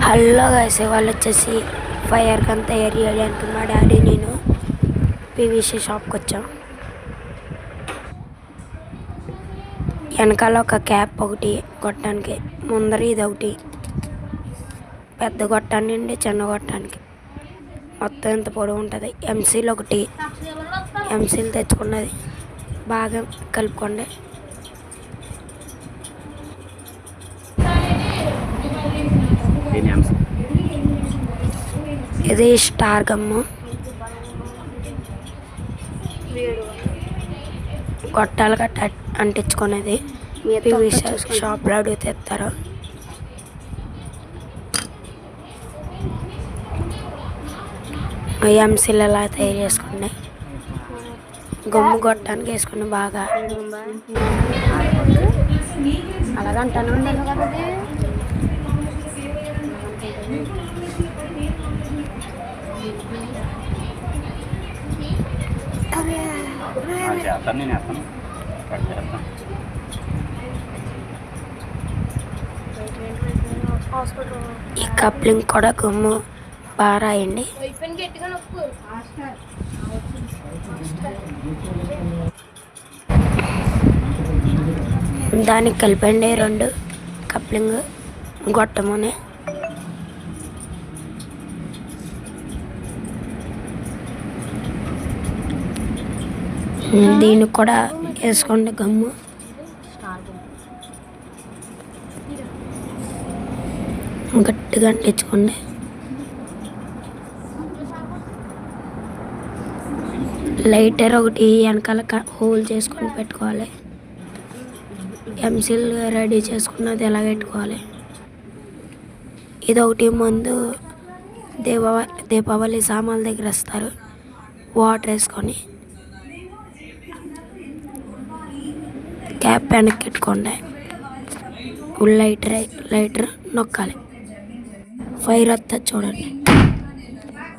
Hello guys, వాళ్ళు వచ్చేసి fire gun తయారు చేయడానికి మా డాడీ నేను పీవీసీ షాప్కి వచ్చాం. వెనకాల ఒక క్యాప్ ఒకటి కొట్టడానికి, ముందర ఇది ఒకటి పెద్ద గొట్టాన్ని అండి, చిన్న గొట్టానికి మొత్తం ఇంత పొడవు ఉంటుంది. ఎంసీలు ఒకటి, ఎంసీలు తెచ్చుకున్నది బాగా కలుపుకోండి. ఇది స్టార్ గమ్ము, గొట్టాలు గట్ట అంటించుకునేది. పీవీసీ షాప్లో అడిగితే ఇస్తారు. ఎంసీలు ఎలా తయారు చేసుకోండి. గమ్ము గొట్టానికి వేసుకుని బాగా అలాగంటాను. ఈ కప్లింగ్ కూడా గమ్ము బాగా రాయండి. దానికి కలిపండి రెండు కప్లింగ్ గొట్టమునే. దీనికి కూడా వేసుకోండి గమ్ము. గట్టిగా అంటించుకోండి. లైటర్ ఒకటి వెనకాల హోల్ చేసుకొని పెట్టుకోవాలి. ఎంసీల్ రెడీ చేసుకున్నది ఎలా పెట్టుకోవాలి. ఇది ఒకటి ముందు దీపావళి సామాన్ల దగ్గర వస్తారు. వాటర్ వేసుకొని క్యాప్ వెనక్కి పెట్టుకోండి. లైటర్ నొక్కాలి. ఫైర్ వస్తుంది చూడండి.